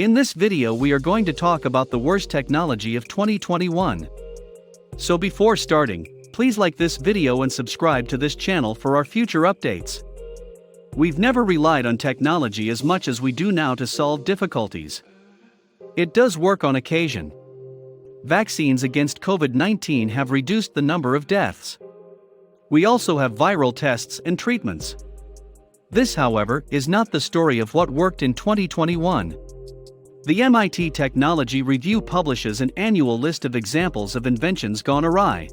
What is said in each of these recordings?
In this video we are going to talk about the worst technology of 2021. So before starting, please like this video and subscribe to this channel for our future updates. We've never relied on technology as much as we do now to solve difficulties. It does work on occasion. Vaccines against COVID-19 have reduced the number of deaths. We also have viral tests and treatments. This, however, is not the story of what worked in 2021. The MIT Technology Review publishes an annual list of examples of inventions gone awry.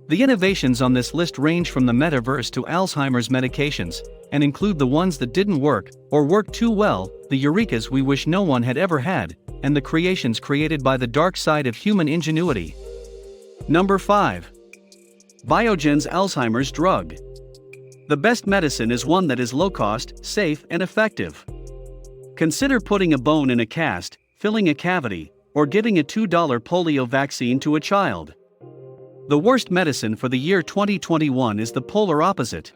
The innovations on this list range from the metaverse to Alzheimer's medications, and include the ones that didn't work, or worked too well, the eurekas we wish no one had ever had, and the creations created by the dark side of human ingenuity. Number 5. Biogen's Alzheimer's drug. The best medicine is one that is low-cost, safe, and effective. Consider putting a bone in a cast, filling a cavity, or giving a $2 polio vaccine to a child. The worst medicine for the year 2021 is the polar opposite.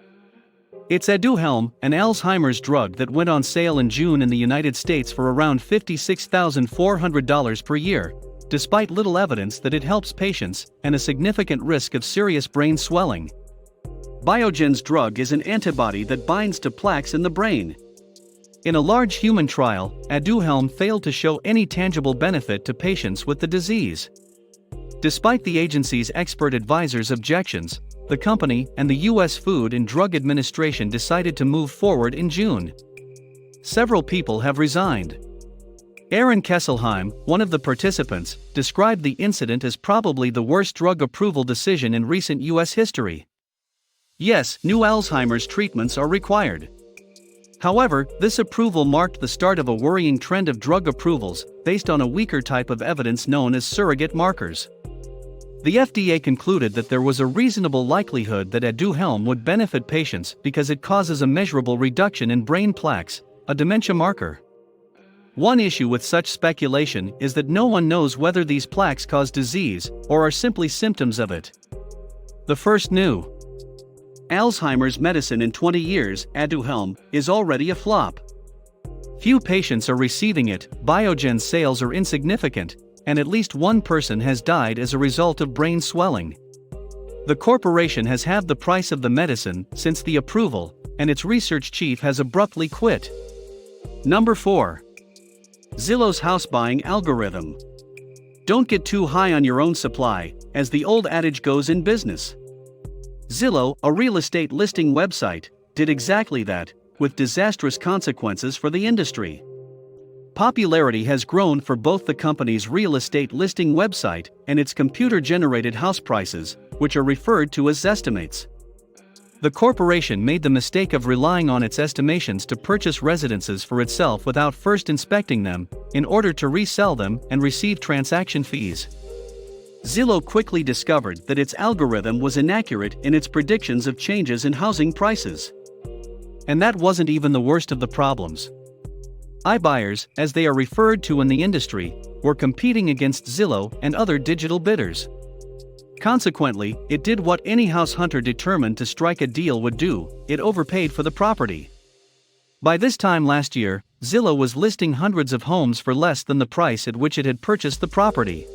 It's Aduhelm, an Alzheimer's drug that went on sale in June in the United States for around $56,400 per year, despite little evidence that it helps patients and a significant risk of serious brain swelling. Biogen's drug is an antibody that binds to plaques in the brain. In a large human trial, Aduhelm failed to show any tangible benefit to patients with the disease. Despite the agency's expert advisors' objections, the company and the U.S. Food and Drug Administration decided to move forward in June. Several people have resigned. Aaron Kesselheim, one of the participants, described the incident as probably the worst drug approval decision in recent U.S. history. Yes, new Alzheimer's treatments are required. However, this approval marked the start of a worrying trend of drug approvals based on a weaker type of evidence known as surrogate markers. The FDA concluded that there was a reasonable likelihood that Aduhelm would benefit patients because it causes a measurable reduction in brain plaques, a dementia marker. One issue with such speculation is that no one knows whether these plaques cause disease or are simply symptoms of it. The first new Alzheimer's medicine in 20 years, Aduhelm, is already a flop. Few patients are receiving it, Biogen's sales are insignificant, and at least one person has died as a result of brain swelling. The corporation has halved the price of the medicine since the approval, and its research chief has abruptly quit. Number 4. Zillow's house buying algorithm. Don't get too high on your own supply, as the old adage goes in business. Zillow, a real estate listing website, did exactly that, with disastrous consequences for the industry. Popularity has grown for both the company's real estate listing website and its computer-generated house prices, which are referred to as Zestimates. The corporation made the mistake of relying on its estimations to purchase residences for itself without first inspecting them, in order to resell them and receive transaction fees. Zillow quickly discovered that its algorithm was inaccurate in its predictions of changes in housing prices. And that wasn't even the worst of the problems. iBuyers, as they are referred to in the industry, were competing against Zillow and other digital bidders. Consequently, it did what any house hunter determined to strike a deal would do: it overpaid for the property. By this time last year, Zillow was listing hundreds of homes for less than the price at which it had purchased the property.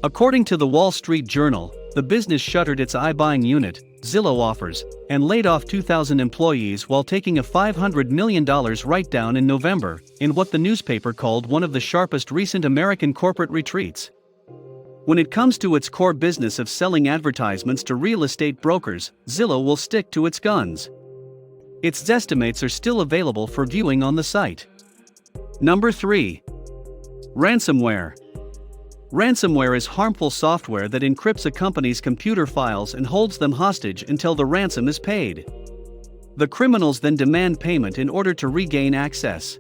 According to the Wall Street Journal, the business shuttered its iBuying unit, Zillow Offers, and laid off 2,000 employees while taking a $500 million write-down in November, in what the newspaper called one of the sharpest recent American corporate retreats. When it comes to its core business of selling advertisements to real estate brokers, Zillow will stick to its guns. Its Zestimates are still available for viewing on the site. Number 3. Ransomware. Ransomware is harmful software that encrypts a company's computer files and holds them hostage until the ransom is paid. The criminals then demand payment in order to regain access.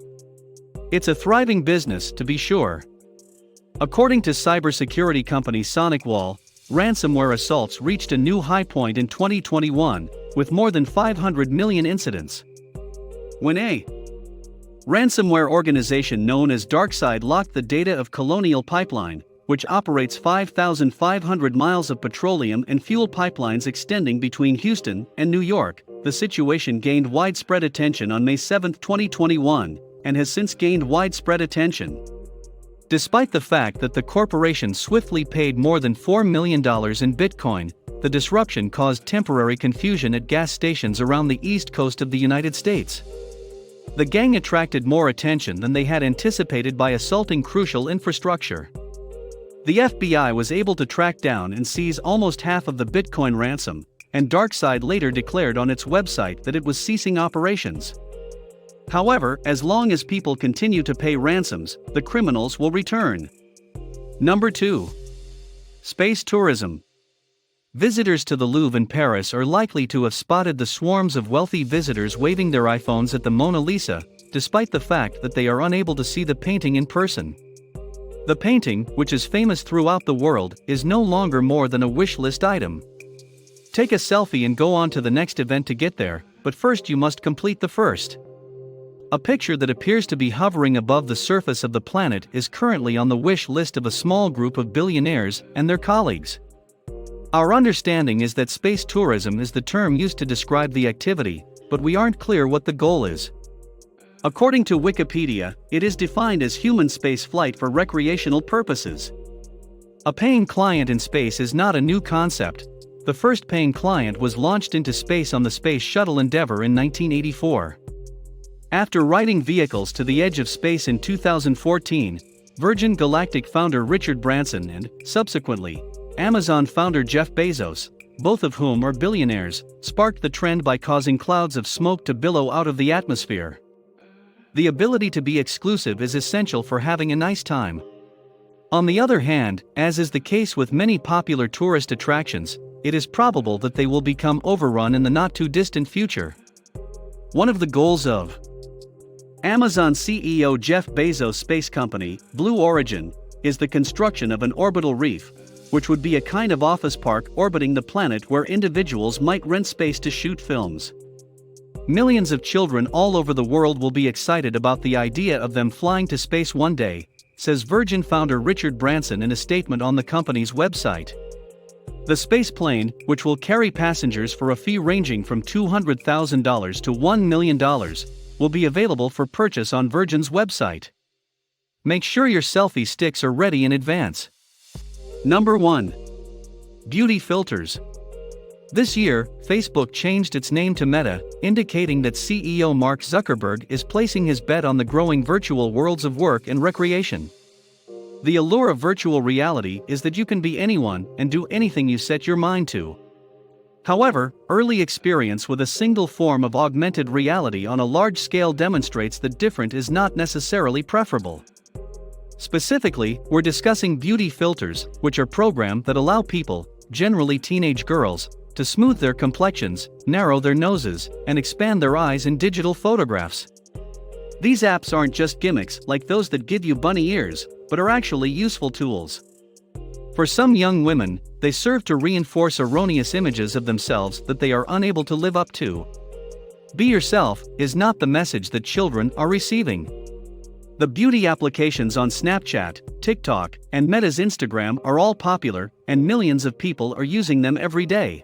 It's a thriving business, to be sure. According to cybersecurity company SonicWall, ransomware assaults reached a new high point in 2021, with more than 500 million incidents. When a ransomware organization known as DarkSide locked the data of Colonial Pipeline, which operates 5,500 miles of petroleum and fuel pipelines extending between Houston and New York, the situation gained widespread attention on May 7, 2021, and has since gained widespread attention. Despite the fact that the corporation swiftly paid more than $4 million in Bitcoin, the disruption caused temporary confusion at gas stations around the east coast of the United States. The gang attracted more attention than they had anticipated by assaulting crucial infrastructure. The FBI was able to track down and seize almost half of the Bitcoin ransom, and DarkSide later declared on its website that it was ceasing operations. However, as long as people continue to pay ransoms, the criminals will return. Number 2. Space tourism. Visitors to the Louvre in Paris are likely to have spotted the swarms of wealthy visitors waving their iPhones at the Mona Lisa, despite the fact that they are unable to see the painting in person. The painting, which is famous throughout the world, is no longer more than a wish list item. Take a selfie and go on to the next event to get there, but first you must complete the first. A picture that appears to be hovering above the surface of the planet is currently on the wish list of a small group of billionaires and their colleagues. Our understanding is that space tourism is the term used to describe the activity, but we aren't clear what the goal is. According to Wikipedia, it is defined as human space flight for recreational purposes. A paying client in space is not a new concept. The first paying client was launched into space on the Space Shuttle Endeavour in 1984. After riding vehicles to the edge of space in 2014, Virgin Galactic founder Richard Branson and, subsequently, Amazon founder Jeff Bezos, both of whom are billionaires, sparked the trend by causing clouds of smoke to billow out of the atmosphere. The ability to be exclusive is essential for having a nice time. On the other hand, as is the case with many popular tourist attractions, it is probable that they will become overrun in the not-too-distant future. One of the goals of Amazon CEO Jeff Bezos' space company, Blue Origin, is the construction of an orbital reef, which would be a kind of office park orbiting the planet where individuals might rent space to shoot films. Millions of children all over the world will be excited about the idea of them flying to space one day, says Virgin founder Richard Branson in a statement on the company's website. The space plane, which will carry passengers for a fee ranging from $200,000 to $1 million, will be available for purchase on Virgin's website. Make sure your selfie sticks are ready in advance. Number 1. Beauty filters. This year, Facebook changed its name to Meta, indicating that CEO Mark Zuckerberg is placing his bet on the growing virtual worlds of work and recreation. The allure of virtual reality is that you can be anyone and do anything you set your mind to. However, early experience with a single form of augmented reality on a large scale demonstrates that different is not necessarily preferable. Specifically, we're discussing beauty filters, which are programs that allow people, generally teenage girls, to smooth their complexions, narrow their noses, and expand their eyes in digital photographs. These apps aren't just gimmicks like those that give you bunny ears, but are actually useful tools. For some young women, they serve to reinforce erroneous images of themselves that they are unable to live up to. Be yourself is not the message that children are receiving. The beauty applications on Snapchat, TikTok, and Meta's Instagram are all popular, and millions of people are using them every day.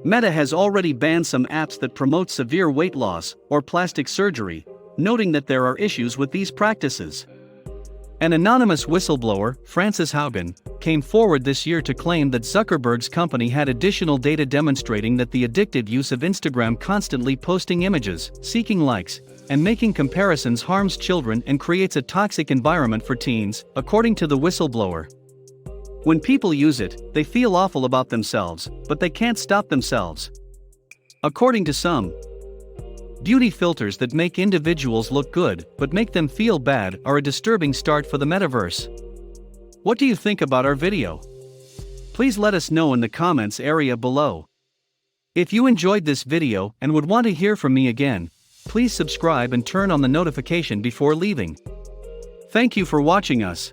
Meta has already banned some apps that promote severe weight loss or plastic surgery, noting that there are issues with these practices. An anonymous whistleblower, Frances Haugen, came forward this year to claim that Zuckerberg's company had additional data demonstrating that the addictive use of Instagram, constantly posting images, seeking likes, and making comparisons harms children and creates a toxic environment for teens, according to the whistleblower. When people use it, they feel awful about themselves, but they can't stop themselves. According to some, beauty filters that make individuals look good but make them feel bad are a disturbing start for the metaverse. What do you think about our video? Please let us know in the comments area below. If you enjoyed this video and would want to hear from me again, please subscribe and turn on the notification before leaving. Thank you for watching us.